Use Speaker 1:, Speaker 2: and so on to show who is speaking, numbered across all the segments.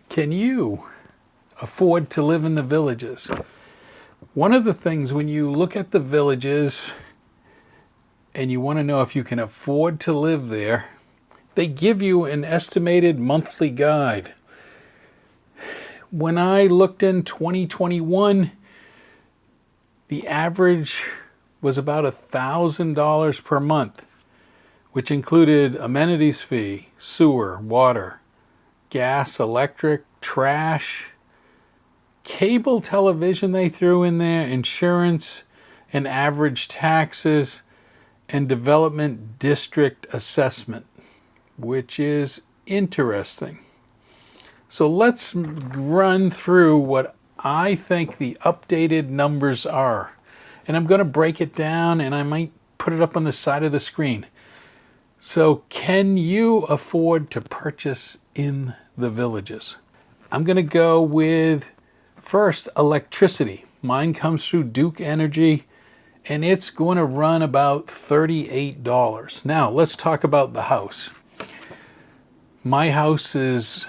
Speaker 1: Can you afford to live in the villages? One of the things when you look at the villages and you want to know if you can afford to live there, they give you an estimated monthly guide. When I looked in 2021, the average was about $1,000 per month, which included amenities fee, sewer, water, gas, electric, trash, cable television they threw in there, insurance, and average taxes, and development district assessment, which is interesting. So let's run through what I think the updated numbers are. And I'm going to break it down, and I might put it up on the side of the screen. So can you afford to purchase in the villages? I'm going to go with, first, electricity. Mine comes through Duke Energy, and it's going to run about $38. Now, let's talk about the house. My house is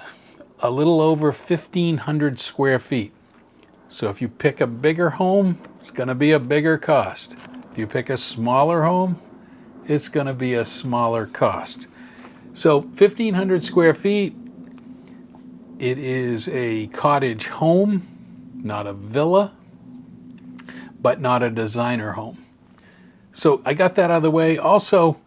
Speaker 1: a little over 1,500 square feet. So if you pick a bigger home, it's going to be a bigger cost. If you pick a smaller home, it's going to be a smaller cost. So 1,500 square feet, it is a cottage home, not a villa, but not a designer home. So I got that out of the way. Also,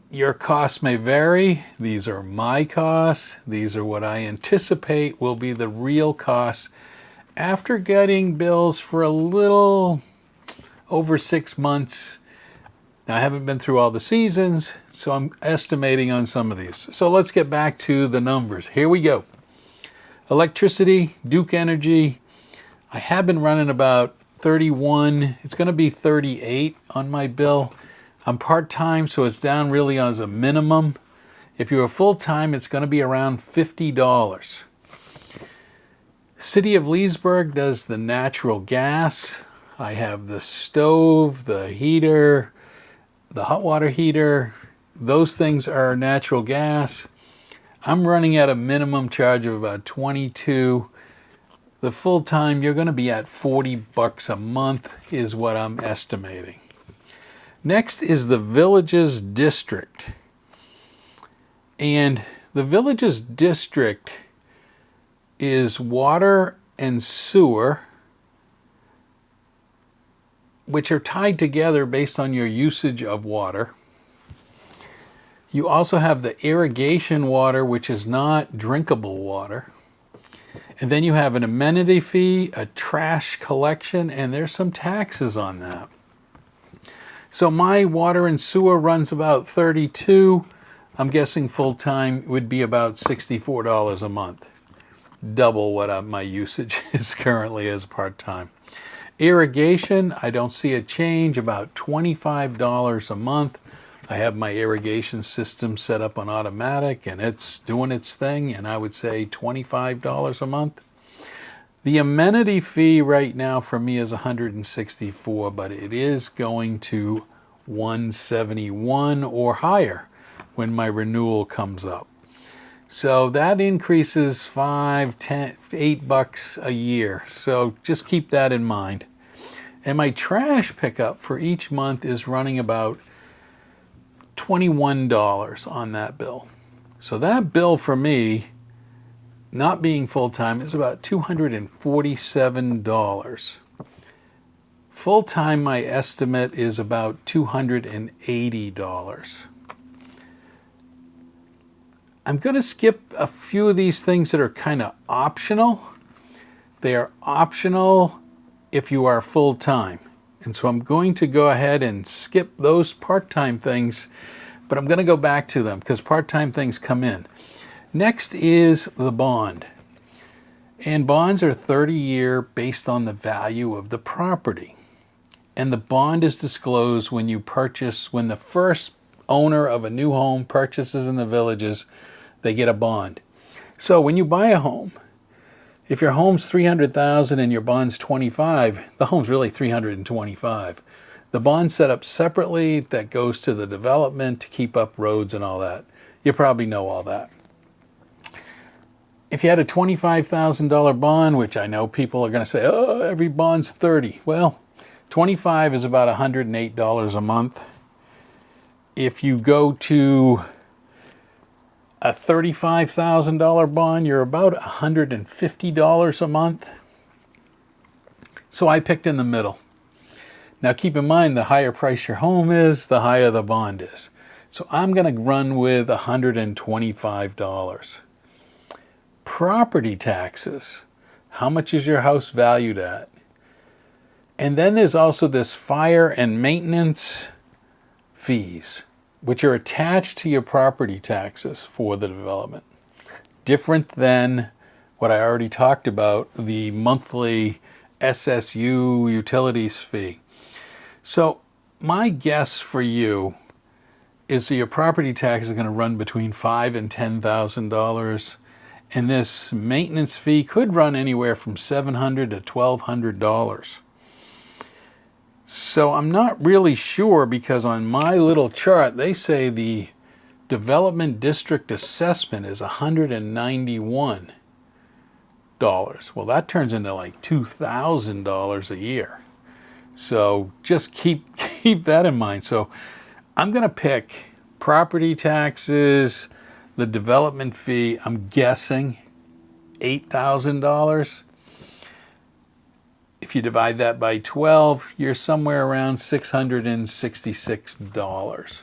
Speaker 1: your costs may vary. These are my costs. These are what I anticipate will be the real costs after getting bills for a little over 6 months. Now, I haven't been through all the seasons, so I'm estimating on some of these. So let's get back to the numbers. Here we go. Electricity, Duke Energy. I have been running about 31. It's going to be 38 on my bill. I'm part-time, so it's down really as a minimum. If you're full-time, it's going to be around $50. City of Leesburg does the natural gas. I have the stove, the heater, the hot water heater. Those things are natural gas. I'm running at a minimum charge of about $22. The full-time, you're going to be at $40 a month is what I'm estimating. Next is the Villages District. And the Villages District is water and sewer, which are tied together based on your usage of water. You also have the irrigation water, which is not drinkable water. And then you have an amenity fee, a trash collection, and there's some taxes on that. So my water and sewer runs about $32. I'm guessing full-time would be about $64 a month. Double what my usage is currently as part-time. Irrigation, I don't see a change, about $25 a month. I have my irrigation system set up on automatic and it's doing its thing, and I would say $25 a month. The amenity fee right now for me is $164, but it is going to $171 or higher when my renewal comes up. So that increases $5, $10, $8 a year. So just keep that in mind. And my trash pickup for each month is running about $21 on that bill. So that bill for me, not being full-time, is about $247. Full-time, my estimate is about $280. I'm going to skip a few of these things that are kind of optional. They are optional if you are full-time. And so I'm going to go ahead and skip those part-time things, but I'm going to go back to them because part-time things come in. Next is the bond. And bonds are 30-year based on the value of the property. And the bond is disclosed when you purchase, when the first owner of a new home purchases in the villages, they get a bond. So when you buy a home, if your home's $300,000 and your bond's $25,000, the home's really $325,000. The bond's set up separately, that goes to the development to keep up roads and all that. You probably know all that. If you had a $25,000 bond, which I know people are going to say, oh, every bond's 30. Well, 25 is about $108 a month. If you go to a $35,000 bond, you're about $150 a month. So I picked in the middle. Now keep in mind, the higher price your home is, the higher the bond is. So I'm going to run with $125. Property taxes. How much is your house valued at? And then there's also this fire and maintenance fees, which are attached to your property taxes for the development. Different than what I already talked about, the monthly SSU utilities fee. So my guess for you is that your property tax is going to run between $5,000 and $10,000, and this maintenance fee could run anywhere from $700 to $1,200. So I'm not really sure, because on my little chart they say the development district assessment is $191. Well, that turns into like $2,000 a year. So just keep that in mind. So I'm going to pick property taxes, the development fee, I'm guessing $8,000. If you divide that by 12, you're somewhere around $666.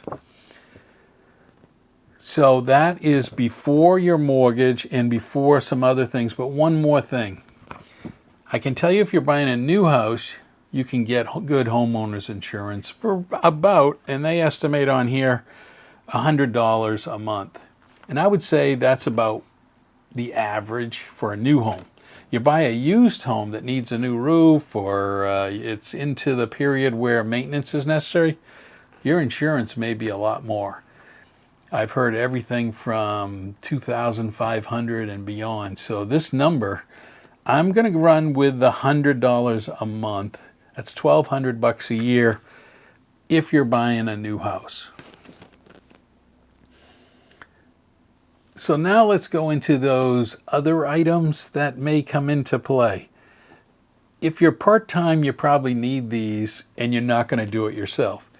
Speaker 1: So that is before your mortgage and before some other things. But one more thing. I can tell you, if you're buying a new house, you can get good homeowners insurance for about, and they estimate on here, $100 a month. And I would say that's about the average for a new home. You buy a used home that needs a new roof, or it's into the period where maintenance is necessary, your insurance may be a lot more. I've heard everything from $2,500 and beyond. So this number, I'm going to run with the $100 a month. That's $1,200 a year if you're buying a new house. So now let's go into those other items that may come into play. If you're part-time, you probably need these and you're not going to do it yourself.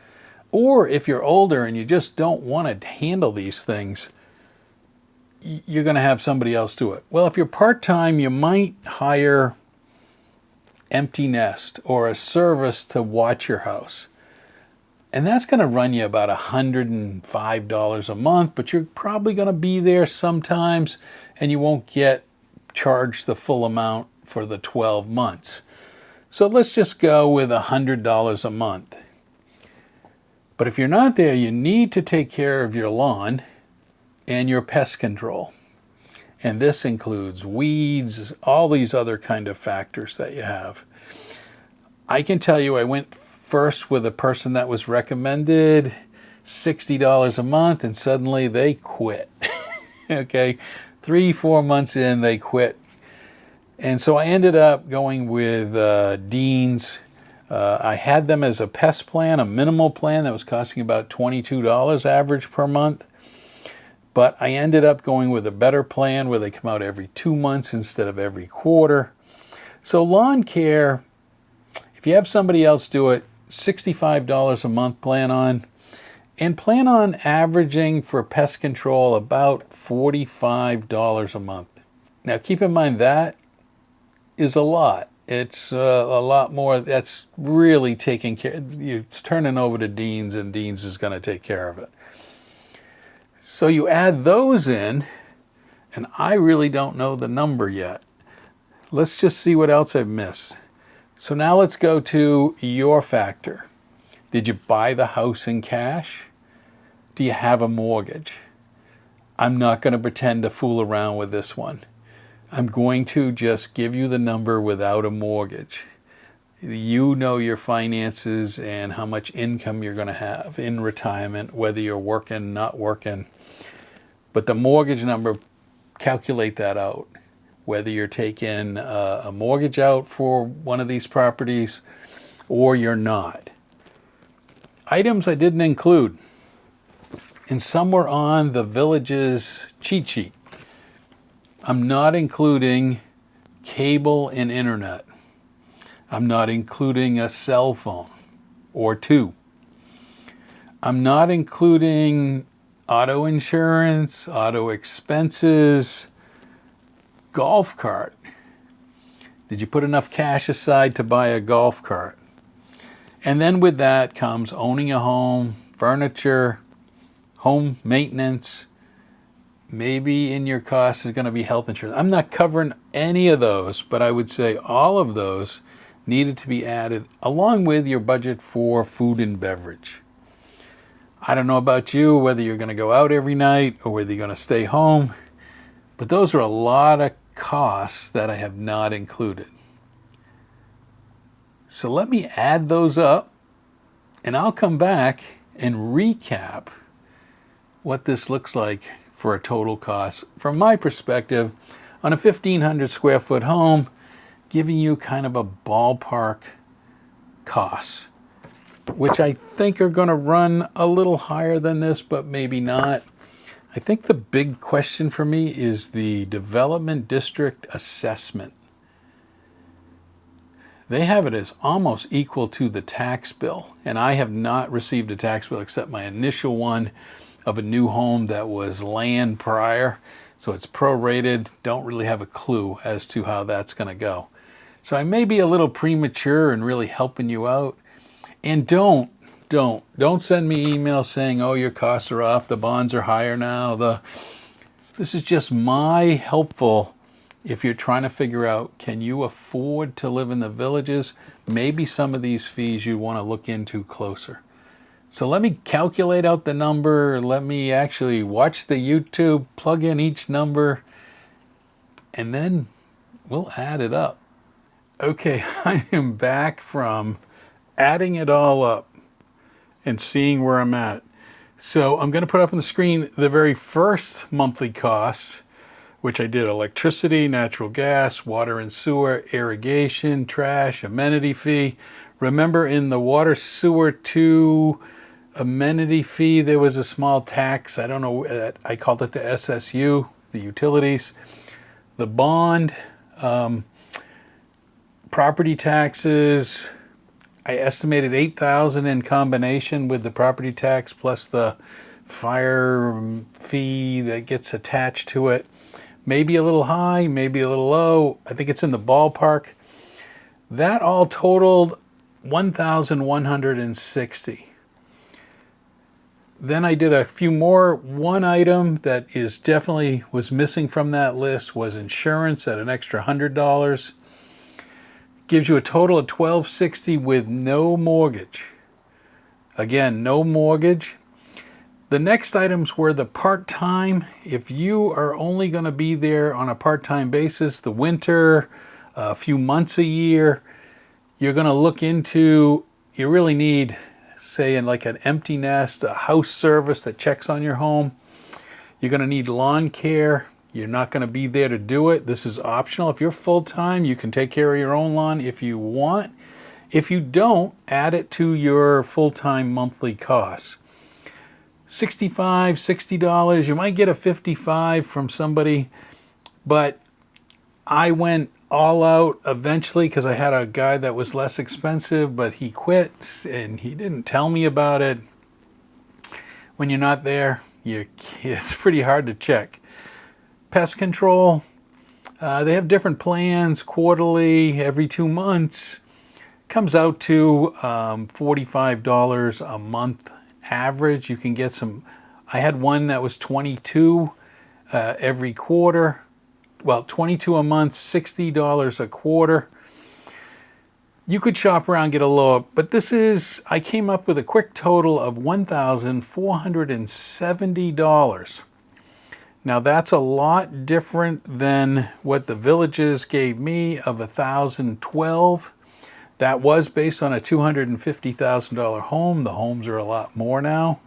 Speaker 1: Or if you're older and you just don't want to handle these things, you're going to have somebody else do it. Well, if you're part-time, you might hire Empty Nest or a service to watch your house. And that's going to run you about $105 a month, but you're probably going to be there sometimes and you won't get charged the full amount for the 12 months. So let's just go with $100 a month. But if you're not there, you need to take care of your lawn and your pest control. And this includes weeds, all these other kind of factors that you have. I can tell you, I went first with a person that was recommended $60 a month, and suddenly they quit. Okay, 3-4 months in, they quit. And so I ended up going with Dean's. I had them as a pest plan, a minimal plan that was costing about $22 average per month. But I ended up going with a better plan where they come out every 2 months instead of every quarter. So lawn care, if you have somebody else do it, $65 a month plan on. And plan on averaging for pest control about $45 a month. Now keep in mind that is a lot. It's a lot more. That's really taking care. It's turning over to Dean's, and Dean's is going to take care of it. So you add those in, and I really don't know the number yet. Let's just see what else I've missed. So now let's go to your factor. Did you buy the house in cash? Do you have a mortgage? I'm not going to pretend to fool around with this one. I'm going to just give you the number without a mortgage. You know your finances and how much income you're going to have in retirement, whether you're working, not working. But the mortgage number, calculate that out. Whether you're taking a mortgage out for one of these properties or you're not. Items I didn't include, and some were on the Village's cheat sheet. I'm not including cable and internet. I'm not including a cell phone or two. I'm not including auto insurance, auto expenses, golf cart. Did you put enough cash aside to buy a golf cart? And then with that comes owning a home, furniture, home maintenance. Maybe in your cost is going to be health insurance. I'm not covering any of those, but I would say all of those needed to be added along with your budget for food and beverage. I don't know about you, whether you're going to go out every night or whether you're going to stay home, but those are a lot of costs that I have not included. So let me add those up, and I'll come back and recap what this looks like for a total cost from my perspective on a 1,500 square foot home, giving you kind of a ballpark cost, which I think are going to run a little higher than this, but maybe not. I think the big question for me is the development district assessment. They have it as almost equal to the tax bill, and I have not received a tax bill except my initial one of a new home that was land prior, so it's prorated. Don't really have a clue as to how that's going to go. So I may be a little premature in really helping you out. And don't send me emails saying, oh, your costs are off, the bonds are higher now. This is just my helpful if you're trying to figure out, can you afford to live in the villages? Maybe some of these fees you want to look into closer. So let me calculate out the number. Let me actually watch the YouTube, plug in each number, and then we'll add it up. Okay, I am back from adding it all up and seeing where I'm at. So I'm going to put up on the screen the very first monthly costs, which I did electricity, natural gas, water and sewer, irrigation, trash, amenity fee. Remember in the water sewer 2 amenity fee, there was a small tax. I don't know, I called it the SSU, the utilities. The bond, property taxes, I estimated $8,000 in combination with the property tax plus the fire fee that gets attached to it. Maybe a little high, maybe a little low. I think it's in the ballpark. That all totaled $1,160. Then I did a few more. One item that is definitely was missing from that list was insurance at an extra $100. Gives you a total of $1,260 with no mortgage. Again, no mortgage. The next items were the part-time. If you are only going to be there on a part-time basis, the winter, a few months a year, you're going to look into, you really need, say, in like an empty nest, a house service that checks on your home. You're going to need lawn care. You're not going to be there to do it. This is optional. If you're full-time, you can take care of your own lawn if you want. If you don't, add it to your full-time monthly costs. $65, $60, you might get a $55 from somebody, but I went all out eventually because I had a guy that was less expensive, but he quit and he didn't tell me about it. When you're not there, it's pretty hard to check. Pest control, they have different plans, quarterly, every 2 months. Comes out to $45 a month average. You can get some, I had one that was $22 every quarter. Well, $22 a month, $60 a quarter. You could shop around, get a lower, but this is, I came up with a quick total of $1,470. Now that's a lot different than what the villages gave me of $1,012. That was based on a $250,000 home. The homes are a lot more now.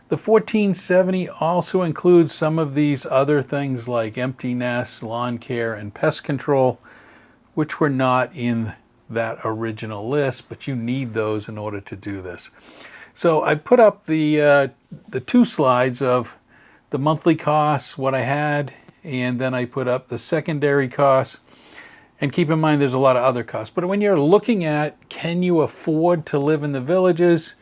Speaker 1: The $1,470 also includes some of these other things like empty nests, lawn care, and pest control, which were not in that original list, but you need those in order to do this. So I put up the 2 slides of the monthly costs, what I had, and then I put up the secondary costs. And keep in mind there's a lot of other costs. But when you're looking at can you afford to live in the villages,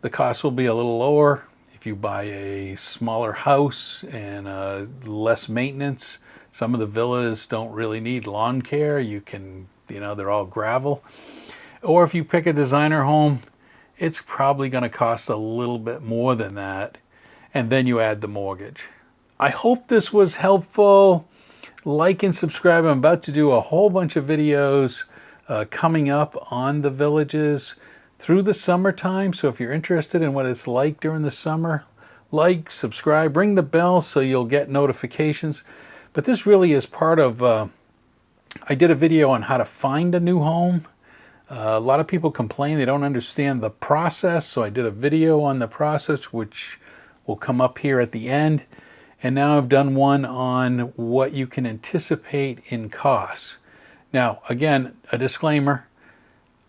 Speaker 1: the cost will be a little lower. If you buy a smaller house and less maintenance, some of the villas don't really need lawn care. You can, they're all gravel. Or if you pick a designer home, it's probably going to cost a little bit more than that. And then you add the mortgage. I hope this was helpful. Like and subscribe. I'm about to do a whole bunch of videos coming up on the villages through the summertime. So if you're interested in what it's like during the summer, like, subscribe, ring the bell so you'll get notifications. But this really is part of, I did a video on how to find a new home. A lot of people complain they don't understand the process. So I did a video on the process, which will come up here at the end. And now I've done one on what you can anticipate in costs. Now, again, a disclaimer.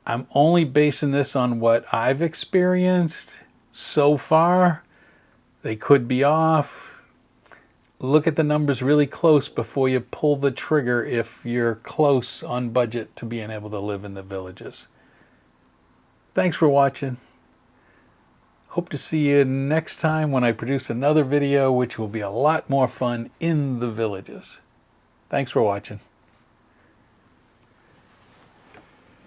Speaker 1: I'm only basing this on what I've experienced so far. They could be off. Look at the numbers really close before you pull the trigger if you're close on budget to being able to live in the villages. Thanks for watching. Hope to see you next time when I produce another video, which will be a lot more fun in the villages. Thanks for watching.